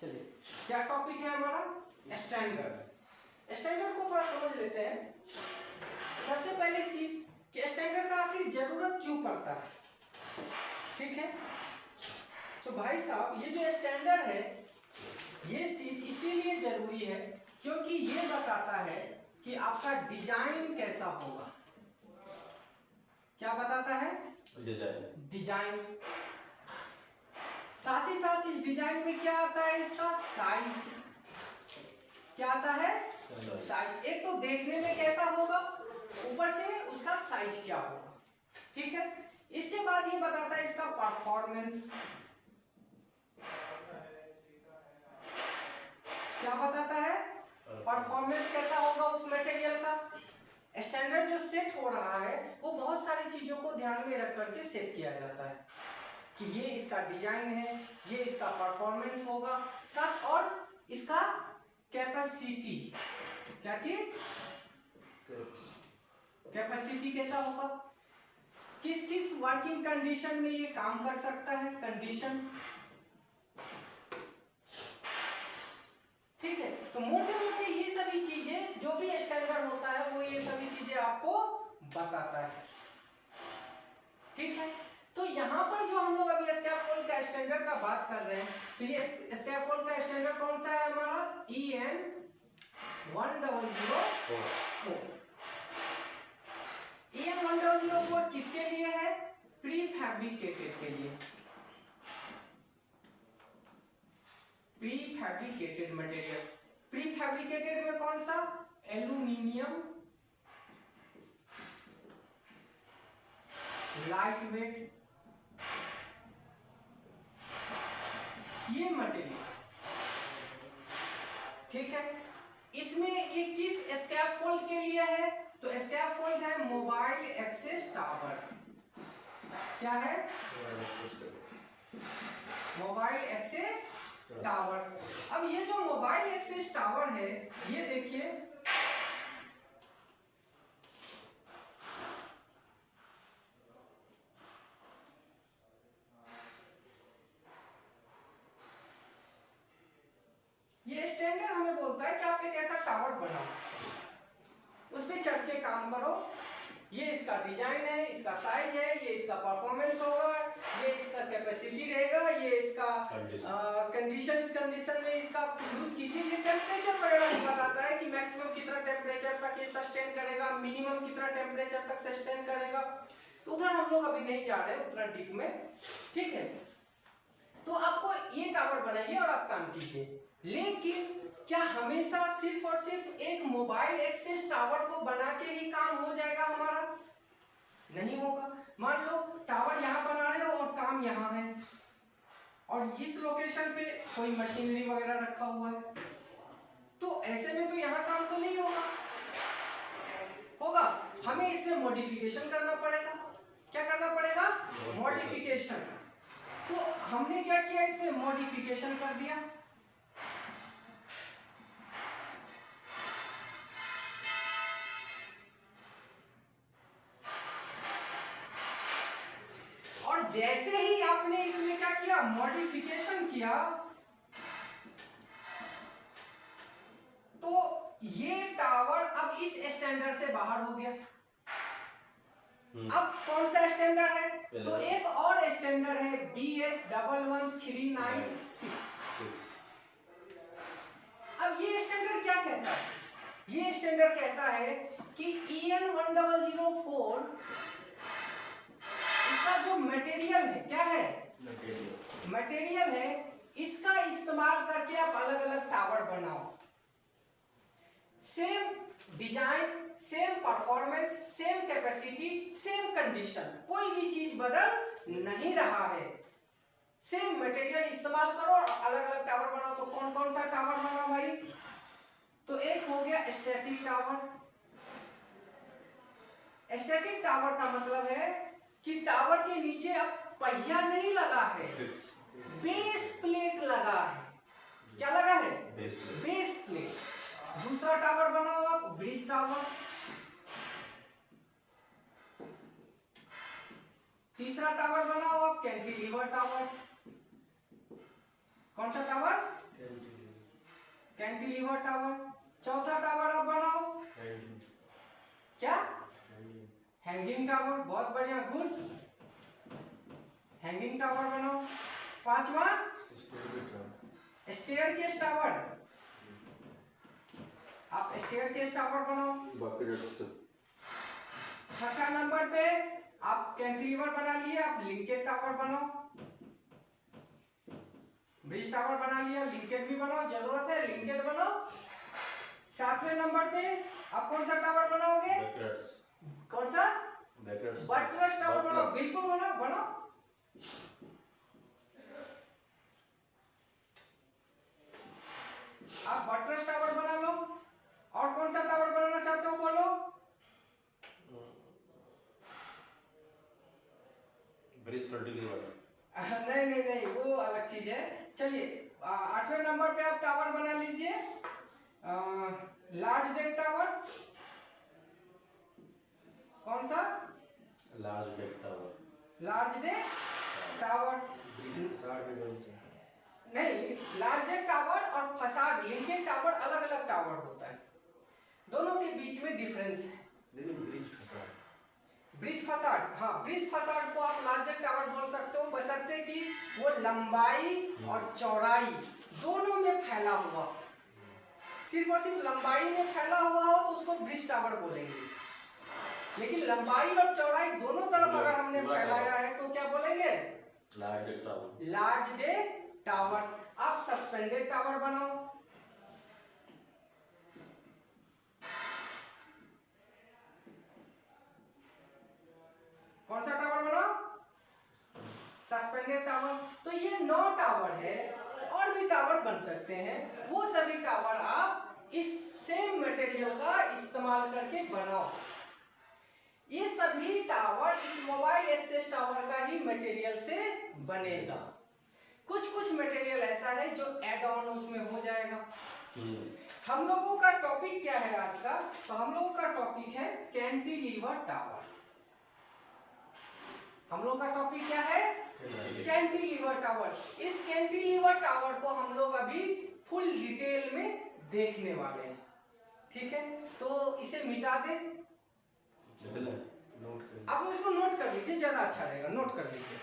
चलिए क्या टॉपिक है हमारा स्टैंडर्ड। स्टैंडर्ड को थोड़ा समझ लेते हैं। सबसे पहले चीज कि स्टैंडर्ड का आखिर जरूरत क्यों पड़ता है, ठीक है। तो भाई साहब ये जो स्टैंडर्ड है ये चीज इसीलिए जरूरी है क्योंकि ये बताता है कि आपका डिजाइन कैसा होगा। क्या बताता है? डिजाइन। साथ ही साथ इस डिजाइन में क्या आता है? इसका साइज। क्या आता है? साइज। एक तो देखने में कैसा होगा, ऊपर से उसका साइज क्या होगा, ठीक है। इसके बाद ये बताता है इसका परफॉर्मेंस। क्या बताता है? परफॉर्मेंस कैसा होगा उस मटेरियल का। स्टैंडर्ड जो सेट हो रहा है वो बहुत सारी चीजों को ध्यान में रख करके सेट किया जाता है कि ये इसका डिजाइन है, ये इसका परफॉर्मेंस होगा, साथ और इसका कैपेसिटी। क्या चीज? कैपेसिटी कैसा होगा, किस किस वर्किंग कंडीशन में ये काम कर सकता है, कंडीशन, ठीक है। तो मोटे मोटे ये सभी चीजें जो भी स्टैंडर्ड होता है वो ये सभी चीजें आपको बताता है, ठीक है। तो यहाँ पर जो हम लोग अभी स्कैफोल्ड का स्टैंडर्ड का बात कर रहे हैं तो ये स्कैफोल्ड का स्टैंडर्ड कौन सा है हमारा? EN 1004। EN 1004 किसके लिए है? प्री फैब्रिकेटेड के लिए। Pre fabricated material. Pre fabricated में कौन सा? एल्यूमिनियम, लाइट वेट, ये मटेरियल, ठीक है। इसमें ये किस स्कैफोल्ड के लिए है? तो स्कैफोल्ड है मोबाइल एक्सेस टावर। क्या है? Mobile access tower. अब ये जो मोबाइल एक्सेस टावर है ये देखिए ये स्टैंडर्ड हमें बोलता है कि आप एक ऐसा टावर बनाओ, उस पे चढ़ के काम करो, ये इसका डिजाइन है, इसका साइज है, ये इसका परफॉर्मेंस होगा, ये इसका कैपेसिटी रहेगा, ये इसका कंडीशन, इस कंडीशन में इसका यूज कीजिए। ये टेम्परेचर वगैरह भी बताता है कि मैक्सिमम कितना टेम्परेचर तक ये सस्टेन करेगा, मिनिमम कितना टेम्परेचर तक सस्टेन करेगा। तो उधर हम लोग अभी नहीं जा रहे उतना डीप में, ठीक है। तो आपको ये टावर बनाइए और आप काम कीजिए, लेकिन क्या हमेशा सिर्फ और सिर्फ एक मोबाइल एक्सेस टावर को बना के ही काम हो जाएगा हमारा? नहीं होगा। मान लो टावर यहाँ बना रहे हो और काम यहाँ है और इस लोकेशन पे कोई मशीनरी वगैरह रखा हुआ है, तो ऐसे में तो यहाँ काम तो नहीं होगा, होगा। हमें इसमें मॉडिफिकेशन करना पड़ेगा। क्या करना पड़ेगा? मॉडिफिकेशन। तो हमने क्या किया, इसमें मॉडिफिकेशन कर दिया। और जैसे ही आपने इसमें क्या किया, मॉडिफिकेशन किया, तो ये टावर अब इस स्टैंडर्ड से बाहर हो गया। अब कौन सा स्टैंडर्ड है? तो एक और स्टैंडर्ड है BS 11396। अब ये स्टैंडर्ड क्या कहता है? ये स्टैंडर्ड कहता है कि EN 1004 इसका जो मटेरियल है, क्या है? मटेरियल है, इसका इस्तेमाल करके आप अलग अलग टावर बनाओ। Same design, same performance, same capacity, same condition, कोई भी चीज बदल नहीं रहा है। सेम मटेरियल इस्तेमाल करो और अलग अलग टावर बनाओ। तो कौन कौन सा टावर बनाओ भाई? तो एक हो गया स्टैटिक टावर। स्टैटिक टावर का मतलब है कि टावर के नीचे अब पहिया नहीं लगा है, बेस प्लेट लगा है। क्या लगा है? Base plate. दूसरा टावर बनाओ आप ब्रिज टावर। तीसरा टावर बनाओ आप कैंटिलीवर टावर। कौन सा टावर? Cantilever tower. चौथा टावर आप बनाओ क्या? Hanging tower. बहुत बढ़िया, गुड। हैंगिंग टावर बनाओ। पांचवा स्टेयरकेस टावर। आप स्टेयरकेस टावर बनाओ। छठा नंबर पे आप कैंटिलीवर बना लिए, आप लिंकेज टावर बनाओ। ब्रिज टावर बना लिया, लिंकेज भी बनाओ, जरूरत है लिंकेज बनाओ। सातवें नंबर पे आप कौन सा टावर बनाओगे? कौन सा? बटरस टावर बनाओ। बिल्कुल बनाओ, बनाओ। आप बटरस टावर बना लो। और कौन सा टावर बनाना चाहते हो बोलो? Bridge cantilever. नहीं नहीं नहीं, वो अलग चीज है। चलिए, आठवें नंबर पे आप टावर बना लीजिए, लार्ज डेक टावर। कौन सा? Large deck tower. Large deck tower नहीं, लार्ज डेक टावर और फसाड लिंकेज टावर अलग अलग टावर होता है, दोनों के बीच में डिफरेंस है। Bridge facade. ब्रिज फसाड, हाँ, ब्रिज फसाड को आप लार्ज डेक टावर बोल सकते हो, बशर्ते कि वो लंबाई और चौड़ाई दोनों में फैला हुआ। सिर्फ और सिर्फ लंबाई में फैला हुआ हो तो उसको ब्रिज टावर बोलेंगे, लेकिन लंबाई और चौड़ाई दोनों तरफ अगर हमने फैलाया है तो क्या बोलेंगे? Large deck tower. Large deck tower. आप सस्पेंडेड टावर बनाओ। कौन सा टावर बनाओ? Suspended tower. तो ये 9 टावर है, और भी टावर बन सकते हैं, वो सभी टावर आप इस सेम मटेरियल का इस्तेमाल करके बनाओ। ये सभी टावर इस मोबाइल एक्सेस टावर का ही मटेरियल से बनेगा। कुछ कुछ मटेरियल ऐसा है जो ऐड ऑन उसमें हो जाएगा। हम लोगों का टॉपिक क्या है आज का? तो हम लोगों का टॉपिक है कैंटिलीवर टावर। हम लोग का टॉपिक क्या है? Cantilever tower. इस कैंटिलीवर टावर को हम लोग अभी फुल डिटेल में देखने वाले हैं, ठीक है? तो इसे मिटा दे, आप इसको नोट कर लीजिए, ज्यादा अच्छा रहेगा, नोट कर लीजिए।